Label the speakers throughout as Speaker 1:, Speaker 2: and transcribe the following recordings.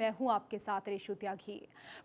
Speaker 1: मैं हूं आपके साथ रेशु त्यागी।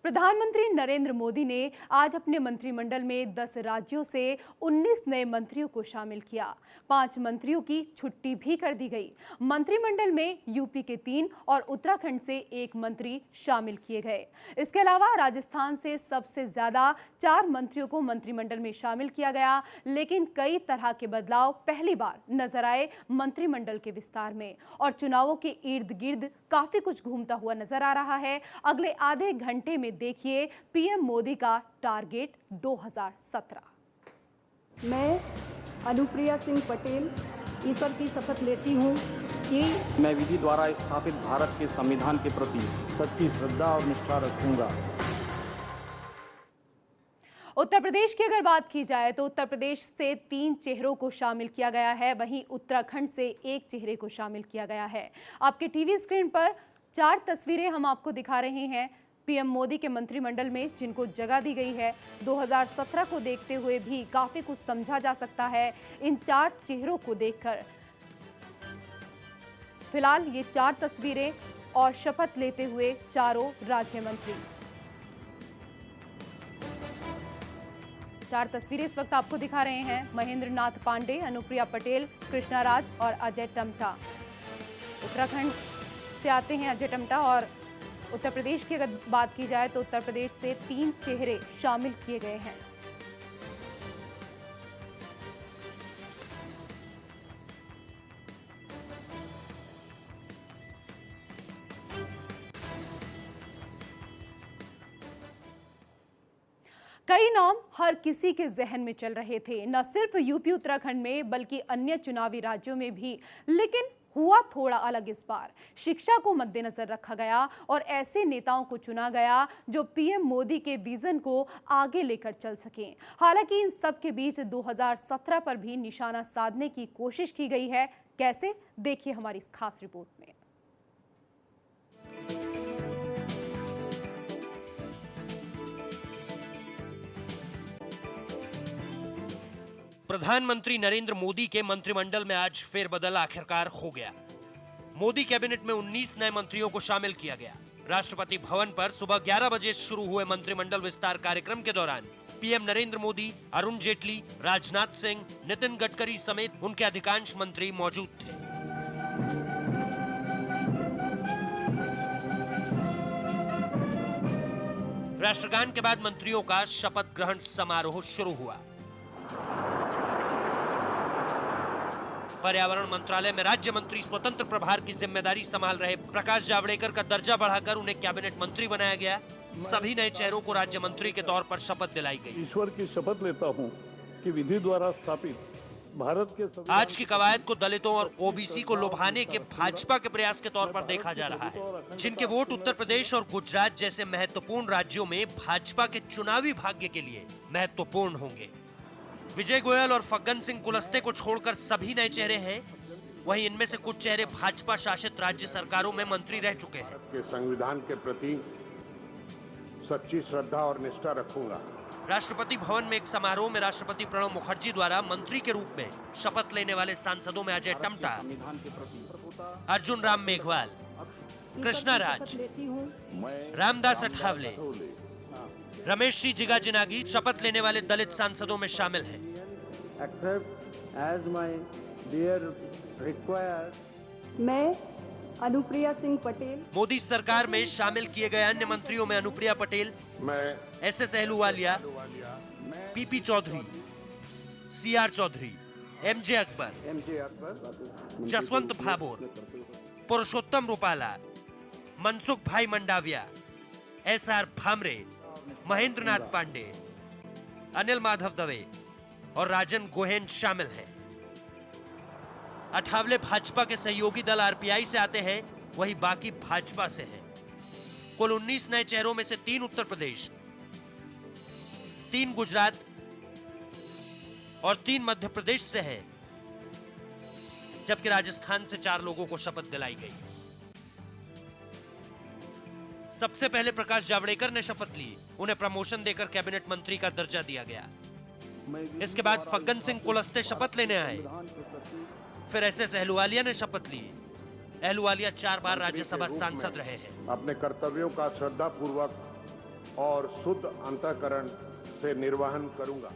Speaker 1: प्रधानमंत्री नरेंद्र मोदी ने आज अपने मंत्रिमंडल में 10 राज्यों से 19 नए मंत्रियों को शामिल किया। 5 मंत्रियों की छुट्टी भी कर दी गई। मंत्रिमंडल में यूपी के 3 और उत्तराखंड से 1 मंत्री शामिल किए गए। इसके अलावा राजस्थान से सबसे ज्यादा 4 मंत्रियों को मंत्रिमंडल में शामिल किया गया। लेकिन कई तरह के बदलाव पहली बार नजर आए मंत्रिमंडल के विस्तार में और चुनावों के इर्द गिर्द काफी कुछ घूमता हुआ नजर आ रहा है। अगले आधे घंटे में देखिए पीएम मोदी का टारगेट 2017।
Speaker 2: मैं अनुप्रिया सिंह पटेल ईश्वर की शपथ लेती हूँ कि
Speaker 3: मैं विधि द्वारा स्थापित भारत के संविधान के प्रति
Speaker 4: सच्ची श्रद्धा और निष्ठा रखूंगा।
Speaker 1: उत्तर प्रदेश की अगर बात की जाए तो उत्तर प्रदेश से 3 चेहरों को शामिल किया गया है, वहीं उत्तराखंड से 1 चेहरे को शामिल किया गया है। आपके टीवी स्क्रीन पर 4 तस्वीरें हम आपको दिखा रहे हैं पीएम मोदी के मंत्रिमंडल में जिनको जगह दी गई है। 2017 को देखते हुए भी काफी कुछ समझा जा सकता है इन 4 चेहरों को देखकर। फिलहाल ये 4 तस्वीरें और शपथ लेते हुए चारों राज्य मंत्री। 4 तस्वीरें इस वक्त आपको दिखा रहे हैं। महेंद्र नाथ पांडे, अनुप्रिया पटेल, कृष्णा राज और अजय टम्टा। उत्तराखंड से आते हैं अजय टम्टा। और उत्तर प्रदेश की अगर बात की जाए तो उत्तर प्रदेश से 3 चेहरे शामिल किए गए हैं। कई नाम हर किसी के जहन में चल रहे थे, न सिर्फ यूपी उत्तराखंड में बल्कि अन्य चुनावी राज्यों में भी। लेकिन हुआ थोड़ा अलग इस बार। शिक्षा को मद्देनजर रखा गया और ऐसे नेताओं को चुना गया जो पीएम मोदी के विजन को आगे लेकर चल सकें। हालांकि इन सब के बीच 2017 पर भी निशाना साधने की कोशिश की गई है। कैसे, देखिए हमारी इस खास रिपोर्ट में।
Speaker 5: प्रधानमंत्री नरेंद्र मोदी के मंत्रिमंडल में आज फेरबदल आखिरकार हो गया। मोदी कैबिनेट में 19 नए मंत्रियों को शामिल किया गया। राष्ट्रपति भवन पर सुबह 11 बजे शुरू हुए मंत्रिमंडल विस्तार कार्यक्रम के दौरान पीएम नरेंद्र मोदी, अरुण जेटली, राजनाथ सिंह, नितिन गडकरी समेत उनके अधिकांश मंत्री मौजूद थे। राष्ट्रगान के बाद मंत्रियों का शपथ ग्रहण समारोह शुरू हुआ। पर्यावरण मंत्रालय में राज्य मंत्री स्वतंत्र प्रभार की जिम्मेदारी संभाल रहे प्रकाश जावड़ेकर का दर्जा बढ़ाकर उन्हें कैबिनेट मंत्री बनाया गया। सभी नए चेहरों को राज्य मंत्री के तौर पर शपथ दिलाई गई।
Speaker 4: ईश्वर की शपथ लेता हूं कि विधि द्वारा स्थापित भारत के
Speaker 5: आज की कवायद को दलितों और ओबीसी को लुभाने के भाजपा के प्रयास के तौर पर देखा जा रहा है, जिनके वोट उत्तर प्रदेश और गुजरात जैसे महत्वपूर्ण राज्यों में भाजपा के चुनावी भाग्य के लिए महत्वपूर्ण होंगे। विजय गोयल और फग्गन सिंह कुलस्ते को छोड़कर सभी नए चेहरे हैं। वहीं इनमें से कुछ चेहरे भाजपा शासित राज्य सरकारों में मंत्री रह चुके हैं।
Speaker 6: के संविधान के प्रति सच्ची श्रद्धा और निष्ठा रखूंगा।
Speaker 5: राष्ट्रपति भवन में एक समारोह में राष्ट्रपति प्रणब मुखर्जी द्वारा मंत्री के रूप में शपथ लेने वाले सांसदों में अजय टम्टा, अर्जुन राम मेघवाल, कृष्णा राज, रामदास अठावले, रमेश जी जिगाजिनागी शपथ लेने वाले दलित सांसदों में शामिल हैं।
Speaker 2: मैं अनुप्रिया सिंह पटेल।
Speaker 5: मोदी सरकार में शामिल किए गए अन्य मंत्रियों में अनुप्रिया पटेल,
Speaker 6: मैं
Speaker 5: SS Ahluwalia, PP Chaudhary, CR Chaudhary, MJ Akbar, Jaswant Bhabhor, Purushottam Rupala, Mansukh bhai Mandaviya, SR Bhamre, Mahendra Nath Pandey, Anil Madhav Dave और राजन गोहेन शामिल हैं। अठावले भाजपा के सहयोगी दल आरपीआई से आते हैं, वही बाकी भाजपा से हैं। कुल 19 नए चेहरों में से 3 उत्तर प्रदेश, 3 गुजरात और 3 मध्य प्रदेश से हैं, जबकि राजस्थान से 4 लोगों को शपथ दिलाई गई। सबसे पहले प्रकाश जावड़ेकर ने शपथ ली। उन्हें प्रमोशन देकर कैबिनेट मंत्री का दर्जा दिया गया। इसके बाद फग्गन सिंह कुलस्ते शपथ लेने आए। फिर एसएस अहलूवालिया ने शपथ ली। अहलूवालिया 4 बार
Speaker 6: मंत्री के
Speaker 5: राज्यसभा
Speaker 6: रूप
Speaker 5: सांसद
Speaker 6: में
Speaker 5: रहे हैं।
Speaker 6: अपने कर्तव्यों का श्रद्धापूर्वक और शुद्ध अंतःकरण से निर्वहन करूंगा।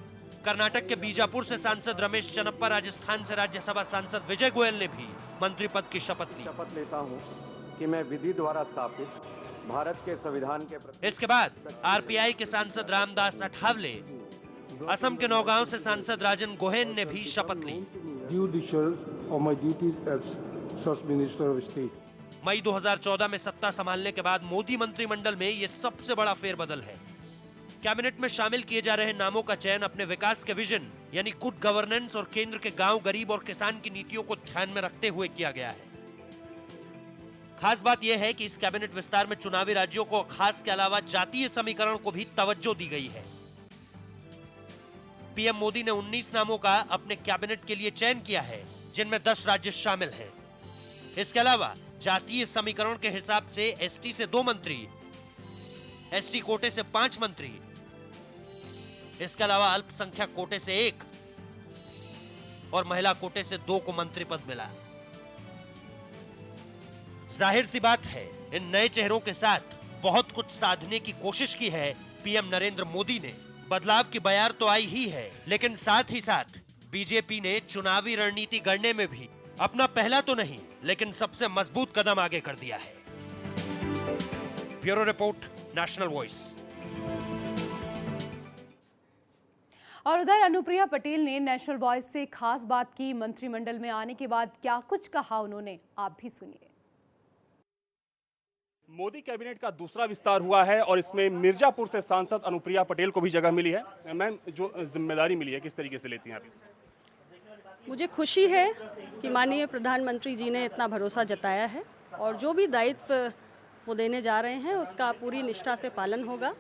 Speaker 5: कर्नाटक के बीजापुर से सांसद रमेश चन्नप्पा, राजस्थान से राज्यसभा सांसद विजय गोयल ने भी मंत्री पद की शपथ ली।
Speaker 3: शपथ लेता हूं कि मैं विधि द्वारा स्थापित भारत के संविधान के प्रति
Speaker 5: इसके बाद आरपीआई के सांसद रामदास अठावले, असम के नौगांव से सांसद राजन गोहेन ने भी शपथ ली।
Speaker 4: due discharge of my duties as First Minister of State.
Speaker 5: मई 2014 में सत्ता संभालने के बाद मोदी मंत्रिमंडल में ये सबसे बड़ा फेरबदल है। कैबिनेट में शामिल किए जा रहे नामों का चयन अपने विकास के विजन यानी गुड गवर्नेंस और केंद्र के गांव, गरीब और किसान की नीतियों को ध्यान में रखते हुए किया गया है। खास बात यह है कि इस कैबिनेट विस्तार में चुनावी राज्यों को खास के अलावा जातीय समीकरण को भी तवज्जो दी गई है। पीएम मोदी ने 19 नामों का अपने कैबिनेट के लिए चयन किया है, जिनमें 10 राज्य शामिल हैं। इसके अलावा जातीय समीकरण के हिसाब से एसटी से 2 मंत्री, एसटी कोटे से 5 मंत्री, इसके अलावा अल्पसंख्यक कोटे से 1 और महिला कोटे से 2 को मंत्री पद मिला। जाहिर सी बात है, इन नए चेहरों के साथ बहुत कुछ साधने की कोशिश की है पीएम नरेंद्र मोदी ने। बदलाव की बयार तो आई ही है, लेकिन साथ ही साथ बीजेपी ने चुनावी रणनीति गढ़ने में भी अपना पहला तो नहीं, लेकिन सबसे मजबूत कदम आगे कर दिया है। Bureau report, national voice.
Speaker 1: और उधर अनुप्रिया पटेल ने नेशनल वॉइस से खास बात की। मंत्रिमंडल में आने के बाद क्या कुछ कहा उन्होंने, आप भी सुनिए।
Speaker 7: मोदी कैबिनेट का दूसरा विस्तार हुआ है और इसमें मिर्जापुर से सांसद अनुप्रिया पटेल को भी जगह मिली है। मैम, जो जिम्मेदारी मिली है किस तरीके से लेती हैं आप इसे?
Speaker 2: मुझे खुशी है कि माननीय प्रधानमंत्री जी ने इतना भरोसा जताया है और जो भी दायित्व वो देने जा रहे हैं उसका पूरी निष्ठा से पालन होगा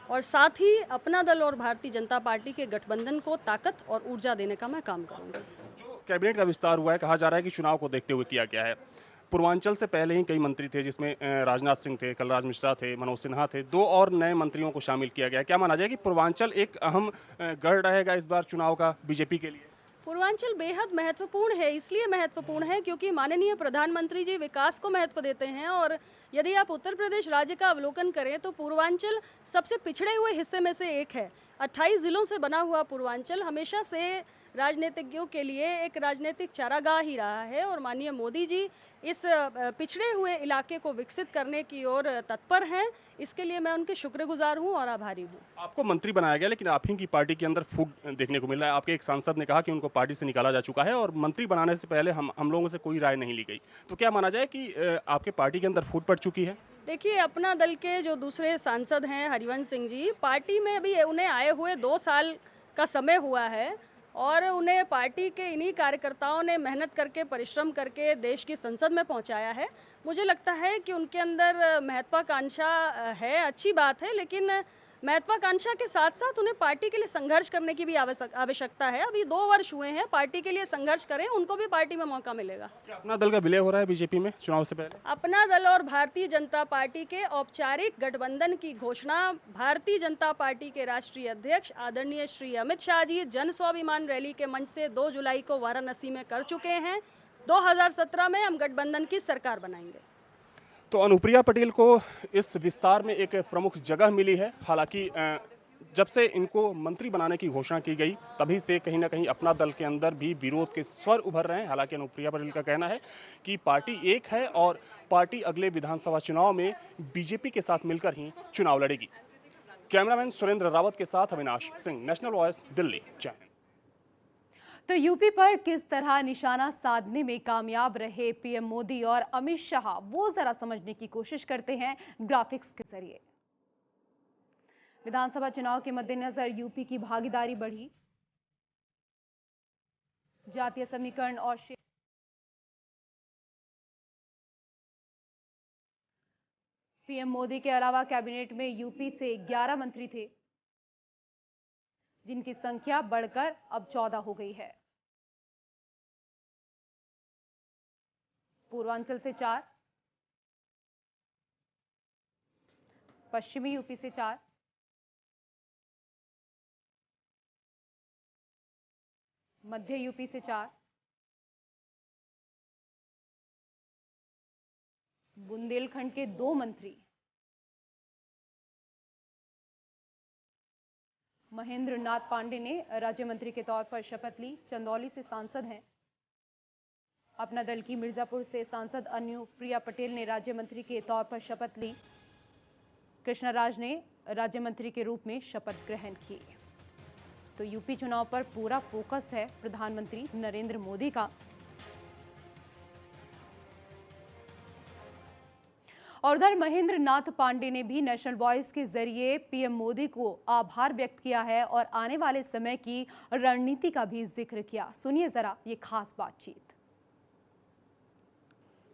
Speaker 2: और साथ ही अपना दल और भारतीय जनता पार्टी के गठबंधन को ताकत और ऊर्जा देने का मैं काम करूंगी।
Speaker 7: जो कैबिनेट का विस्तार हुआ है, कहा जा रहा है कि चुनाव को देखते हुए किया गया है। पूर्वांचल से पहले ही कई मंत्री थे, जिसमें राजनाथ सिंह थे, कलराज मिश्रा थे, मनोज सिन्हा थे, 2 और नए मंत्रियों को शामिल किया गया। क्या माना जाए कि पूर्वांचल एक अहम गढ़ रहेगा इस बार चुनाव का बीजेपी के लिए?
Speaker 2: पूर्वांचल बेहद महत्वपूर्ण है, इसलिए महत्वपूर्ण है क्योंकि माननीय प्रधानमंत्री जी विकास को महत्व देते हैं और यदि आप उत्तर प्रदेश राज्य का अवलोकन करें तो पूर्वांचल सबसे पिछड़े हुए हिस्से में से एक है। 28 जिलों से बना हुआ पूर्वांचल हमेशा से राजनीतिज्ञों के लिए एक राजनीतिक चारागाह ही रहा है और माननीय मोदी जी इस पिछड़े हुए इलाके को विकसित करने की ओर तत्पर हैं। इसके लिए मैं उनके शुक्रगुजार हूं और आभारी हूं।
Speaker 7: आपको मंत्री बनाया गया, लेकिन आप ही की पार्टी के अंदर फूट देखने को मिल रहा है। आपके एक सांसद ने कहा कि उनको पार्टी से निकाला जा चुका है और मंत्री बनाने से पहले हम लोगों से कोई राय नहीं ली गई। तो क्या माना जाए कि आपके पार्टी के अंदर फूट पड़ चुकी है?
Speaker 2: देखिए, अपना दल के जो दूसरे सांसद हैं हरिवंश सिंह जी, पार्टी में अभी उन्हें आए हुए 2 साल का समय हुआ है और उन्हें पार्टी के इन्हीं कार्यकर्ताओं ने मेहनत करके, परिश्रम करके देश की संसद में पहुंचाया है। मुझे लगता है कि उनके अंदर महत्वाकांक्षा है, अच्छी बात है, लेकिन महत्वाकांक्षा के साथ साथ उन्हें पार्टी के लिए संघर्ष करने की भी आवश्यकता है। अभी 2 वर्ष हुए हैं, पार्टी के लिए संघर्ष करें, उनको भी पार्टी में मौका मिलेगा।
Speaker 7: अपना दल का विलय हो रहा है बीजेपी में चुनाव से पहले?
Speaker 2: अपना दल और भारतीय जनता पार्टी के औपचारिक गठबंधन की घोषणा भारतीय जनता पार्टी के राष्ट्रीय अध्यक्ष आदरणीय श्री अमित शाह जी जन स्वाभिमान रैली के मंच से 2 जुलाई को वाराणसी में कर चुके हैं। 2017 में हम गठबंधन की सरकार बनाएंगे।
Speaker 7: तो अनुप्रिया पटेल को इस विस्तार में एक प्रमुख जगह मिली है। हालांकि जब से इनको मंत्री बनाने की घोषणा की गई तभी से कहीं ना कहीं अपना दल के अंदर भी विरोध के स्वर उभर रहे हैं। हालांकि अनुप्रिया पटेल का कहना है कि पार्टी एक है और पार्टी अगले विधानसभा चुनाव में बीजेपी के साथ मिलकर ही चुनाव लड़ेगी। कैमरामैन सुरेंद्र रावत के साथ अविनाश सिंह, नेशनल वॉइस, दिल्ली। जय हिंद।
Speaker 1: तो यूपी पर किस तरह निशाना साधने में कामयाब रहे पीएम मोदी और अमित शाह, वो जरा समझने की कोशिश करते हैं ग्राफिक्स के जरिए। विधानसभा चुनाव के मद्देनजर यूपी की भागीदारी बढ़ी। जातीय समीकरण और पीएम मोदी के अलावा कैबिनेट में यूपी से 11 मंत्री थे, जिनकी संख्या बढ़कर अब 14 हो गई है। पूर्वांचल से 4, पश्चिमी यूपी से 4, मध्य यूपी से 4, बुंदेलखंड के 2 मंत्री महेंद्र नाथ पांडे ने राज्य मंत्री के तौर पर शपथ ली। चंदौली से सांसद हैं। अपना दल की मिर्जापुर से सांसद अनुप्रिया पटेल ने राज्य मंत्री के तौर पर शपथ ली। कृष्णा राज ने राज्य मंत्री के रूप में शपथ ग्रहण की। तो यूपी चुनाव पर पूरा फोकस है प्रधानमंत्री नरेंद्र मोदी का। और उधर महेंद्र नाथ पांडे ने भी नेशनल वॉइस के जरिए पीएम मोदी को आभार व्यक्त किया है और आने वाले समय की रणनीति का भी जिक्र किया। सुनिए जरा ये खास बातचीत।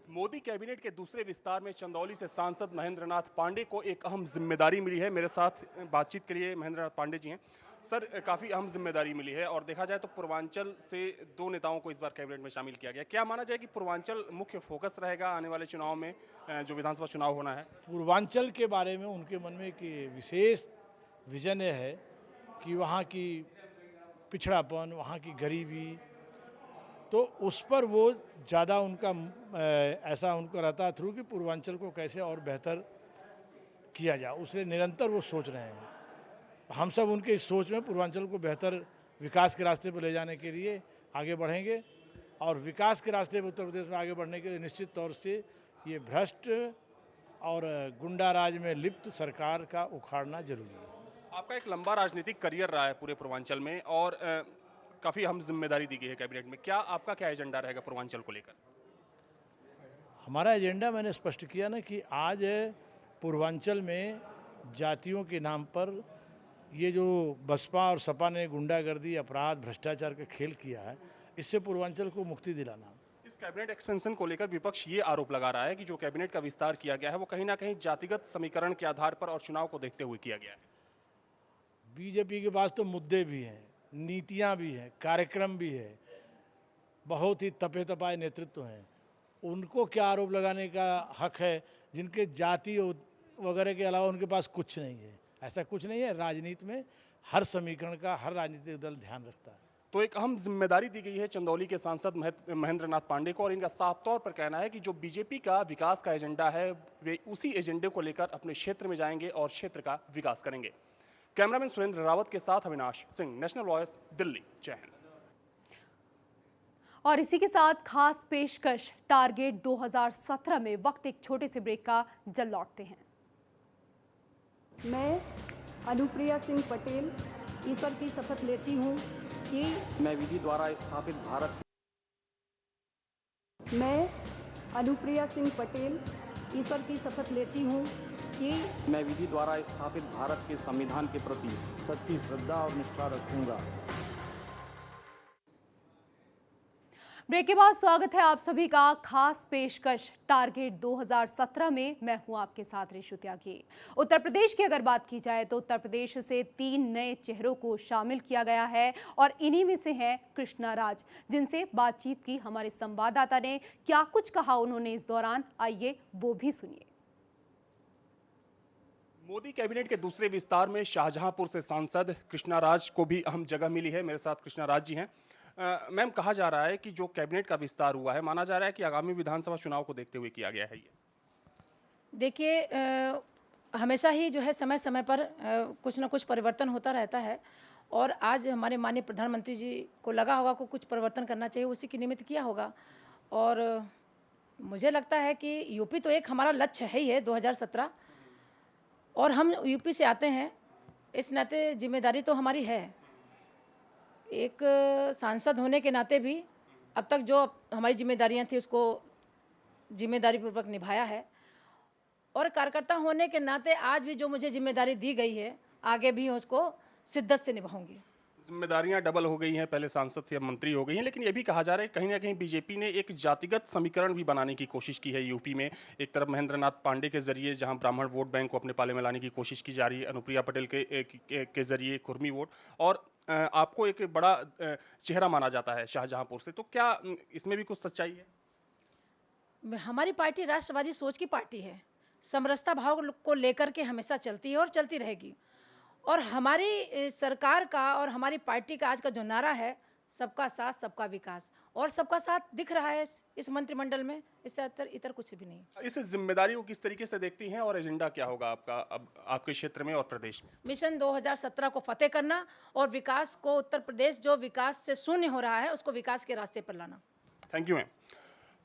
Speaker 7: मोदी कैबिनेट के दूसरे विस्तार में चंदौली से सांसद महेंद्र नाथ पांडे को एक अहम जिम्मेदारी मिली है। मेरे साथ बातचीत के लिए महेंद्र नाथ पांडे जी हैं। सर, काफी अहम जिम्मेदारी मिली है और देखा जाए तो पूर्वांचल से 2 नेताओं को इस बार कैबिनेट में शामिल किया गया। क्या माना जाए कि पूर्वांचल मुख्य फोकस रहेगा आने वाले चुनाव में, जो विधानसभा चुनाव होना है?
Speaker 8: पूर्वांचल के बारे में उनके मन में एक विशेष विजन है कि वहाँ की पिछड़ापन, वहाँ की गरीबी, तो उस पर वो ज़्यादा उनका ऐसा उनको रहता है थ्रू कि पूर्वांचल को कैसे और बेहतर किया जाए, उसे निरंतर वो सोच रहे हैं। हम सब उनके इस सोच में पूर्वांचल को बेहतर विकास के रास्ते पर ले जाने के लिए आगे बढ़ेंगे और विकास के रास्ते पर उत्तर प्रदेश में आगे बढ़ने के लिए निश्चित तौर से ये भ्रष्ट और गुंडा राज में लिप्त सरकार का उखाड़ना जरूरी है।
Speaker 7: आपका एक लंबा राजनीतिक करियर रहा है पूरे पूर्वांचल में और काफी अहम जिम्मेदारी दी गई है कैबिनेट में। आपका क्या एजेंडा रहेगा पूर्वांचल को लेकर?
Speaker 8: हमारा एजेंडा मैंने स्पष्ट किया ना कि आज पूर्वांचल में जातियों के नाम पर ये जो बसपा और सपा ने गुंडागर्दी, अपराध, भ्रष्टाचार का खेल किया है, इससे पूर्वांचल को मुक्ति दिलाना।
Speaker 7: इस कैबिनेट एक्सपेंशन को लेकर विपक्ष ये आरोप लगा रहा है कि जो कैबिनेट का विस्तार किया गया है वो कहीं ना कहीं जातिगत समीकरण के आधार पर और चुनाव को देखते हुए किया गया है।
Speaker 8: बीजेपी के पास तो मुद्दे भी हैं, नीतियां भी हैं, कार्यक्रम भी है, बहुत ही तपे तपाए नेतृत्व हैं। उनको क्या आरोप लगाने का हक है जिनके जाति वगैरह के अलावा उनके पास कुछ नहीं है? ऐसा कुछ नहीं है। राजनीति में हर समीकरण का हर राजनीतिक दल ध्यान रखता है।
Speaker 7: तो एक अहम जिम्मेदारी दी गई है चंदौली के सांसद महेंद्र नाथ पांडे को और इनका साफ तौर पर कहना है कि जो बीजेपी का विकास का एजेंडा है वे उसी एजेंडे को लेकर अपने क्षेत्र में जाएंगे और क्षेत्र का विकास करेंगे। कैमरामैन सुरेंद्र रावत के साथ अविनाश सिंह, नेशनल वॉइस, दिल्ली। जय हिंद।
Speaker 1: और इसी के साथ खास पेशकश टारगेट 2017 में वक्त एक छोटे से ब्रेक का जल लौटते हैं।
Speaker 2: मैं अनुप्रिया सिंह पटेल ईश्वर की शपथ लेती हूँ कि
Speaker 3: मैं विधि द्वारा स्थापित भारत
Speaker 2: मैं अनुप्रिया सिंह पटेल ईश्वर की शपथ लेती हूँ कि
Speaker 3: मैं विधि द्वारा स्थापित भारत के संविधान के प्रति सच्ची श्रद्धा और निष्ठा रखूंगा।
Speaker 1: ब्रेक के बाद स्वागत है आप सभी का खास पेशकश टारगेट 2017 में। मैं हूं आपके साथ ऋषु त्यागी। उत्तर प्रदेश की अगर बात की जाए तो उत्तर प्रदेश से 3 नए चेहरों को शामिल किया गया है और इन्हीं में से हैं कृष्णा राज, जिनसे बातचीत की हमारे संवाददाता ने। क्या कुछ कहा उन्होंने इस दौरान, आइए वो भी सुनिए।
Speaker 7: मोदी कैबिनेट के दूसरे विस्तार में शाहजहांपुर से सांसद कृष्णा राज को भी अहम जगह मिली है। मेरे साथ कृष्णा राज जी हैं। मैम, कहा जा रहा है कि जो कैबिनेट का विस्तार हुआ है, माना जा रहा है कि आगामी विधानसभा चुनाव को देखते हुए किया गया है। ये
Speaker 9: देखिए, हमेशा ही जो है समय समय पर कुछ ना कुछ परिवर्तन होता रहता है और आज हमारे माननीय प्रधानमंत्री जी को लगा होगा को कुछ परिवर्तन करना चाहिए, उसी के निमित्त किया होगा। और मुझे लगता है कि यूपी तो एक हमारा लक्ष्य है ही है 2017, और हम यूपी से आते हैं, इस नाते जिम्मेदारी तो हमारी है। एक सांसद होने के नाते भी अब तक जो हमारी जिम्मेदारियां थी उसको जिम्मेदारी पूर्वक निभाया है, और कार्यकर्ता होने के नाते आज भी जो मुझे जिम्मेदारी दी गई है आगे भी उसको शिद्दत से निभाऊंगी।
Speaker 7: जिम्मेदारियां डबल हो गई हैं, पहले सांसद थे अब मंत्री हो गई हैं, लेकिन यह भी कहा जा रहा है कहीं ना कहीं बीजेपी ने एक जातिगत समीकरण भी बनाने की कोशिश की है यूपी में। एक तरफ महेंद्र नाथ पांडे के जरिए जहां ब्राह्मण वोट बैंक को अपने पाले में लाने की कोशिश की जा रही है, अनुप्रिया पटेल के जरिए कुर्मी वोट, और आपको एक बड़ा चेहरा माना जाता है शाहजहांपुर से। तो क्या इसमें भी कुछ सच्चाई है?
Speaker 9: हमारी पार्टी राष्ट्रवादी सोच की पार्टी है, समरसता भाव को लेकर के हमेशा चलती है और चलती रहेगी। और हमारी सरकार का और हमारी पार्टी का आज का जो नारा है, सबका साथ सबका विकास, और सबका साथ दिख रहा है इस मंत्रिमंडल में, इससे इतर कुछ भी नहीं।
Speaker 7: इस जिम्मेदारी को किस तरीके से देखती हैं और एजेंडा क्या होगा आपका अब आपके क्षेत्र में और प्रदेश में?
Speaker 9: मिशन 2017 को फतेह करना और विकास को, उत्तर प्रदेश जो विकास से शून्य हो रहा है उसको विकास के रास्ते पर लाना।
Speaker 7: Thank you ma'am.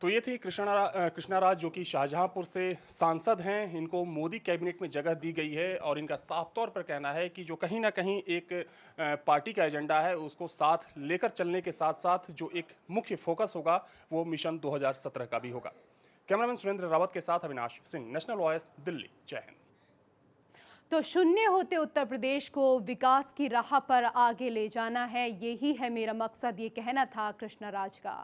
Speaker 7: तो ये थी कृष्णा राज, जो कि शाहजहांपुर से सांसद हैं। इनको मोदी कैबिनेट में जगह दी गई है और इनका साफ तौर पर कहना है कि जो कहीं ना कहीं एक पार्टी का एजेंडा है उसको साथ लेकर चलने के साथ साथ जो एक मुख्य फोकस होगा वो मिशन 2017 का भी होगा। कैमरामैन सुरेंद्र रावत के साथ अविनाश सिंह, नेशनल वॉइस, दिल्ली। जय हिंद।
Speaker 1: तो शून्य होते उत्तर प्रदेश को विकास की राह पर आगे ले जाना है, यही है मेरा मकसद, ये कहना था कृष्णा राज का।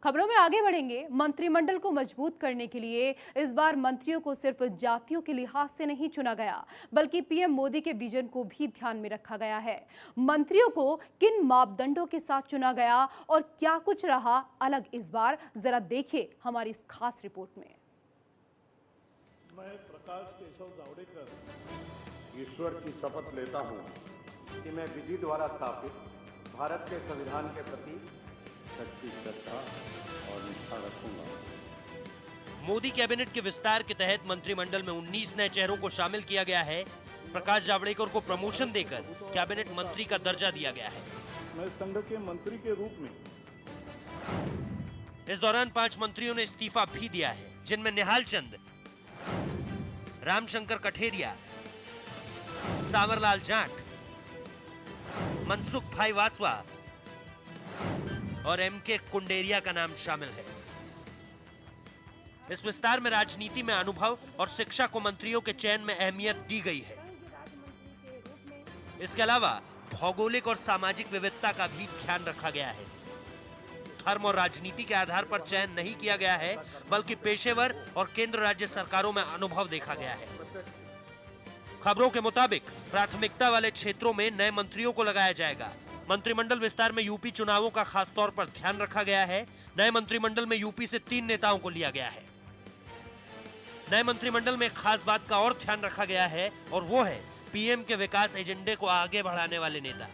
Speaker 1: खबरों में आगे बढ़ेंगे। मंत्रिमंडल को मजबूत करने के लिए इस बार मंत्रियों को सिर्फ जातियों के लिहाज से नहीं चुना गया, बल्कि पीएम मोदी के विजन को भी ध्यान में रखा गया है। मंत्रियों को किन मापदंडों के साथ चुना गया और क्या कुछ रहा अलग इस बार, जरा देखिए हमारी इस खास रिपोर्ट में।
Speaker 4: मैं प्रकाश केशव जावड़ेकर
Speaker 6: ईश्वर की शपथ लेता हूं
Speaker 10: कि मैं विधि द्वारा स्थापित भारत के संविधान के प्रति
Speaker 6: सच्ची श्रद्धा और निष्ठा रखूंगा।
Speaker 5: मोदी कैबिनेट के विस्तार के तहत मंत्रिमंडल में 19 नए चेहरों को शामिल किया गया है। प्रकाश जावड़ेकर को प्रमोशन देकर कैबिनेट मंत्री का दर्जा दिया गया है।
Speaker 4: मैं संघ के मंत्री के रूप में
Speaker 5: इस दौरान 5 मंत्रियों ने इस्तीफा भी दिया है, जिनमें निहाल चंद, रामशंकर कठेरिया, सांवरलाल जाट, मनसुख भाई वासवा और एमके कुंडेरिया का नाम शामिल है। इस विस्तार में राजनीति में अनुभव और शिक्षा को मंत्रियों के चयन में अहमियत दी गई है। इसके अलावा भौगोलिक और सामाजिक विविधता का भी ध्यान रखा गया है। धर्म और राजनीति के आधार पर चयन नहीं किया गया है, बल्कि पेशेवर और केंद्र राज्य सरकारों में अनुभव देखा गया है। खबरों के मुताबिक प्राथमिकता वाले क्षेत्रों में नए मंत्रियों को लगाया जाएगा। मंत्रिमंडल विस्तार में यूपी चुनावों का खास तौर पर ध्यान रखा गया है। नए मंत्रिमंडल में यूपी से 3 नेताओं को लिया गया है। नए मंत्रिमंडल में एक खास बात का और ध्यान रखा गया है और वो है पीएम के विकास एजेंडे को आगे बढ़ाने वाले नेता।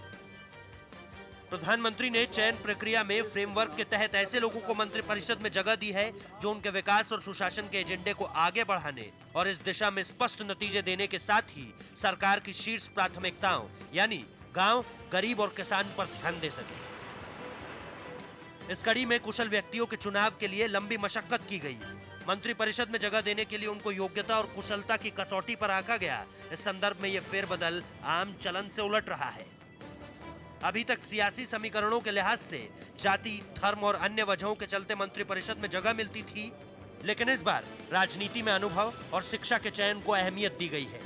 Speaker 5: प्रधानमंत्री ने चयन प्रक्रिया में फ्रेमवर्क के तहत ऐसे लोगों को मंत्रिपरिषद में जगह दी है जो उनके विकास और सुशासन के एजेंडे को आगे बढ़ाने और इस दिशा में स्पष्ट नतीजे देने के साथ ही सरकार की शीर्ष प्राथमिकताओं यानी गांव, गरीब और किसान पर ध्यान दे सके। इस कड़ी में कुशल व्यक्तियों के चुनाव के लिए लंबी मशक्कत की गई। मंत्रिपरिषद में जगह देने के लिए उनको योग्यता और कुशलता की कसौटी पर आंका गया। इस संदर्भ में यह फेरबदल आम चलन से उलट रहा है। अभी तक सियासी समीकरणों के लिहाज से जाति, धर्म और अन्य वजहों के चलते मंत्रिपरिषद में जगह मिलती थी, लेकिन इस बार राजनीति में अनुभव और शिक्षा के चयन को अहमियत दी गई है।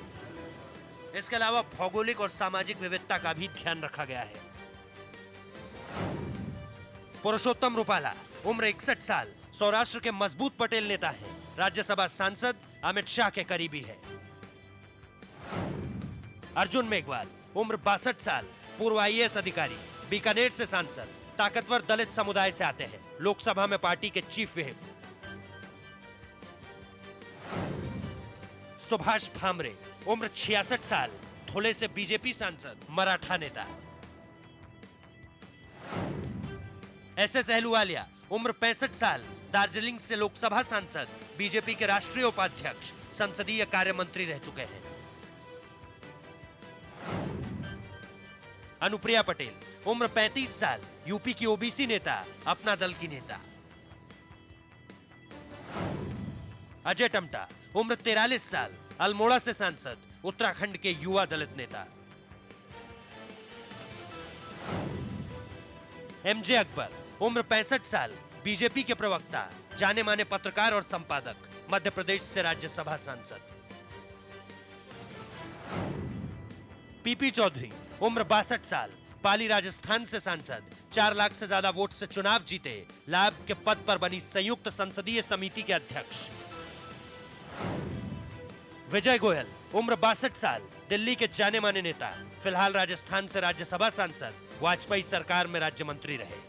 Speaker 5: इसके अलावा भौगोलिक और सामाजिक विविधता का भी ध्यान रखा गया है। पुरुषोत्तम रुपाला, उम्र 61 साल, सौराष्ट्र के मजबूत पटेल नेता हैं। राज्यसभा सांसद, अमित शाह के करीबी है। अर्जुन मेघवाल, उम्र 62 साल, पूर्व IAS अधिकारी, बीकानेर से सांसद, ताकतवर दलित समुदाय से आते हैं। लोकसभा में पार्टी के चीफ व्हिप। सुभाष भामरे, उम्र 66 साल, धुले से बीजेपी सांसद, मराठा नेता। SS अहलूवालिया, उम्र 65 साल, दार्जिलिंग से लोकसभा सांसद, बीजेपी के राष्ट्रीय उपाध्यक्ष, संसदीय कार्य मंत्री रह चुके हैं। अनुप्रिया पटेल, उम्र 35 साल, यूपी की ओबीसी नेता, अपना दल की नेता। अजय टमटा, उम्र 43 साल, अल्मोड़ा से सांसद, उत्तराखंड के युवा दलित नेता। MJ अकबर, उम्र 65 साल, बीजेपी के प्रवक्ता, जाने माने पत्रकार और संपादक, मध्य प्रदेश से राज्यसभा सांसद। PP चौधरी, उम्र 62 साल, पाली राजस्थान से सांसद, 4 लाख से ज्यादा वोट से चुनाव जीते, लाभ के पद पर बनी संयुक्त संसदीय समिति के अध्यक्ष। विजय गोयल, उम्र 62 साल, दिल्ली के जाने माने नेता, फिलहाल राजस्थान से राज्यसभा सांसद, वाजपेयी सरकार में राज्य मंत्री रहे।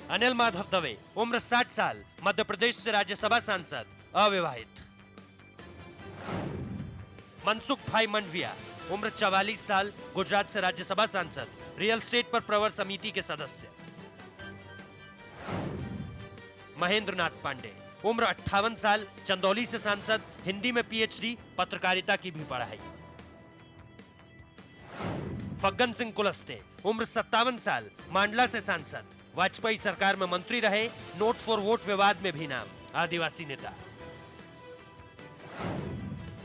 Speaker 5: अनिल माधव दवे, उम्र 60 साल, मध्य प्रदेश से राज्यसभा सांसद, अविवाहित। मनसुख भाई मंडविया, उम्र 44 साल, गुजरात से राज्यसभा सांसद, रियल एस्टेट पर प्रवर समिति के सदस्य। महेंद्र नाथ पांडे, उम्र 58 साल, चंदौली से सांसद, हिंदी में पीएचडी, पत्रकारिता की भी पढ़ाई। फग्गन सिंह कुलस्ते, उम्र 57 साल, मांडला से सांसद, वाजपेयी सरकार में मंत्री रहे, नोट फॉर वोट विवाद में भी नाम, आदिवासी नेता।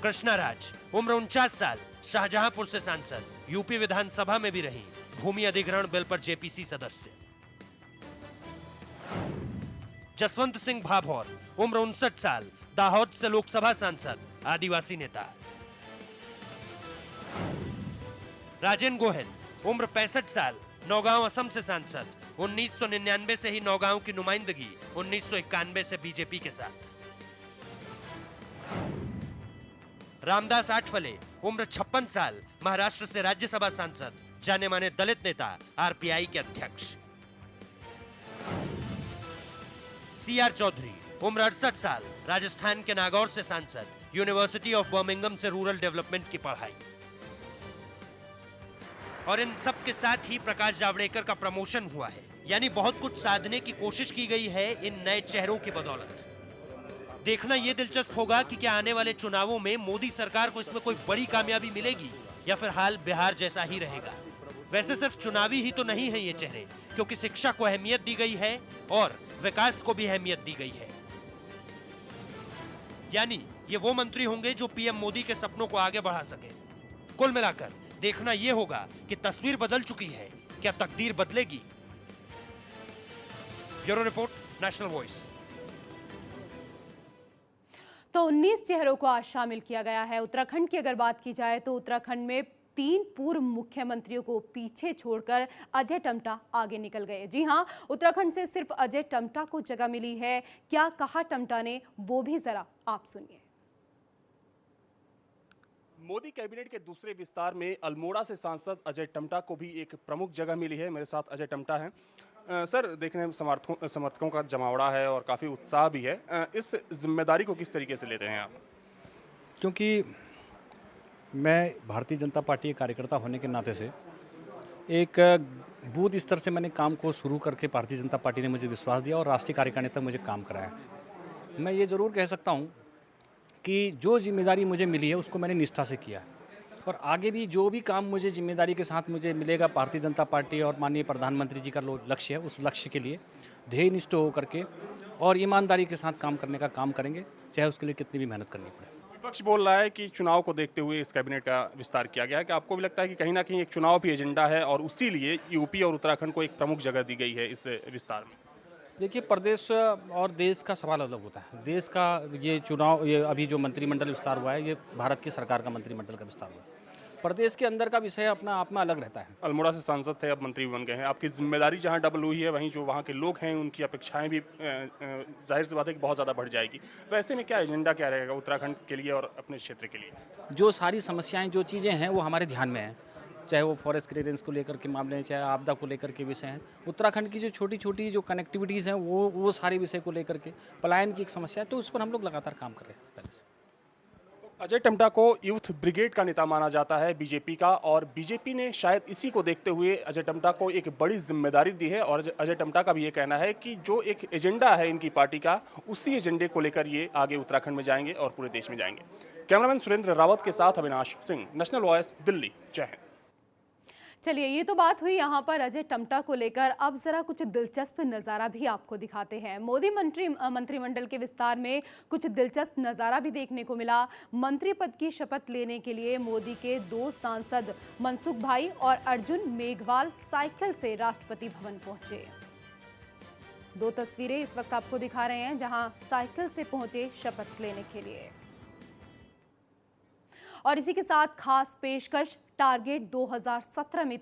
Speaker 5: कृष्णा राज, उम्र 49 साल, शाहजहांपुर से सांसद, यूपी विधानसभा में भी रही, भूमि अधिग्रहण बिल पर जेपीसी सदस्य। जसवंत सिंह भाभौर, उम्र 59 साल, दाहोद से लोकसभा सांसद, आदिवासी नेता। राजेन गोहेन, उम्र 65 साल, नौगांव असम से सांसद, 1999 से ही नौगांव की नुमाइंदगी, 1991 से बीजेपी के साथ। रामदास आठवले, उम्र 56 साल, महाराष्ट्र से राज्यसभा सांसद, जाने माने दलित नेता, आरपीआई के अध्यक्ष। सीआर चौधरी, उम्र 68 साल, राजस्थान के नागौर से सांसद, यूनिवर्सिटी ऑफ बर्मिंघम से रूरल डेवलपमेंट की पढ़ाई। और इन सब के साथ ही प्रकाश जावड़ेकर का प्रमोशन हुआ है, यानी बहुत कुछ साधने की कोशिश की गई है इन नए चेहरों की बदौलत। देखना यह दिलचस्प होगा कि क्या आने वाले चुनावों में मोदी सरकार को इसमें कोई बड़ी कामयाबी मिलेगी या फिर हाल बिहार जैसा ही रहेगा। वैसे सिर्फ चुनावी ही तो नहीं है ये चेहरे, क्योंकि शिक्षा को अहमियत दी गई है और विकास को भी अहमियत दी गई है। यानी ये वो मंत्री होंगे जो पीएम मोदी के सपनों को आगे बढ़ा सके। कुल मिलाकर देखना यह होगा कि तस्वीर बदल चुकी है, क्या तकदीर बदलेगी। Bureau report, national voice.
Speaker 1: तो 19 चेहरों को आज शामिल किया गया है। उत्तराखंड की अगर बात की जाए तो उत्तराखंड में 3 पूर्व मुख्यमंत्रियों को पीछे छोड़कर अजय टम्टा आगे निकल गए। जी हां, उत्तराखंड से सिर्फ अजय टम्टा को जगह मिली है। क्या कहा टम्टा ने, वो भी जरा आप सुनिए।
Speaker 7: मोदी कैबिनेट के दूसरे विस्तार में अल्मोड़ा से सांसद अजय टम्टा को भी एक प्रमुख जगह मिली है। मेरे साथ अजय टम्टा हैं। सर, देखने में समर्थकों का जमावड़ा है और काफ़ी उत्साह भी है। इस जिम्मेदारी को किस तरीके से लेते हैं आप?
Speaker 11: क्योंकि मैं भारतीय जनता पार्टी के कार्यकर्ता होने के नाते से एक बूथ स्तर से मैंने काम को शुरू करके भारतीय जनता पार्टी ने मुझे विश्वास दिया और राष्ट्रीय कार्यकारिणी तक मुझे काम कराया। मैं ये ज़रूर कह सकता हूँ कि जो जिम्मेदारी मुझे मिली है उसको मैंने निष्ठा से किया और आगे भी जो भी काम मुझे जिम्मेदारी के साथ मुझे मिलेगा, भारतीय जनता पार्टी और माननीय प्रधानमंत्री जी का लक्ष्य है, उस लक्ष्य के लिए ध्येयनिष्ठ होकर के और ईमानदारी के साथ काम करने का काम करेंगे, चाहे उसके लिए कितनी भी मेहनत करनी पड़े।
Speaker 7: विपक्ष बोल रहा है कि चुनाव को देखते हुए इस कैबिनेट का विस्तार किया गया है। कि आपको भी लगता है कि कहीं ना कहीं एक चुनाव भी एजेंडा है और उसी लिए यूपी और उत्तराखंड को एक प्रमुख जगह दी गई है इस विस्तार में?
Speaker 11: देखिए, प्रदेश और देश का सवाल अलग होता है। देश का ये चुनाव, ये अभी जो मंत्रिमंडल विस्तार हुआ है, ये भारत की सरकार का मंत्रिमंडल का विस्तार हुआ है। प्रदेश के अंदर का विषय अपना आप में अलग रहता है।
Speaker 7: अल्मोड़ा से सांसद थे, अब मंत्री बन गए हैं। आपकी जिम्मेदारी जहां डबल हुई है, वहीं जो वहां के लोग हैं उनकी अपेक्षाएं भी जाहिर सी बात है कि बहुत ज़्यादा बढ़ जाएगी। वैसे में क्या एजेंडा क्या रहेगा उत्तराखंड के लिए और अपने क्षेत्र के लिए? जो
Speaker 11: सारी समस्याएं, जो चीज़ें हैं वो हमारे ध्यान में हैं, चाहे वो फॉरेस्ट क्लियरेंस को लेकर के मामले हैं, चाहे आपदा को लेकर के विषय हैं। उत्तराखंड की जो छोटी छोटी जो कनेक्टिविटीज़ हैं वो सारे विषय को लेकर के, पलायन की एक समस्या है, तो उस पर हम लोग लगातार काम कर रहे हैं पहले से।
Speaker 7: अजय टम्टा को यूथ ब्रिगेड का नेता माना जाता है बीजेपी का, और बीजेपी ने शायद इसी को देखते हुए अजय टम्टा को एक बड़ी जिम्मेदारी दी है। और अजय टम्टा का भी ये कहना है कि जो एक एजेंडा है इनकी पार्टी का, उसी एजेंडे को लेकर ये आगे उत्तराखंड में जाएंगे और पूरे देश में जाएंगे। कैमरामैन सुरेंद्र रावत के साथ अविनाश सिंह, नेशनल वॉइस, दिल्ली। जय हिंद।
Speaker 1: चलिए, ये तो बात हुई यहाँ पर अजय टम्टा को लेकर। अब जरा कुछ दिलचस्प नज़ारा भी आपको दिखाते हैं। मोदी मंत्रिमंडल के विस्तार में कुछ दिलचस्प नज़ारा भी देखने को मिला। मंत्री पद की शपथ लेने के लिए मोदी के 2 सांसद मनसुख भाई और अर्जुन मेघवाल साइकिल से राष्ट्रपति भवन पहुंचे। 2 तस्वीरें इस वक्त आपको दिखा रहे हैं जहां साइकिल से पहुंचे शपथ लेने के लिए। और इसी के साथ खास पेशकश, टारगेट 2017 में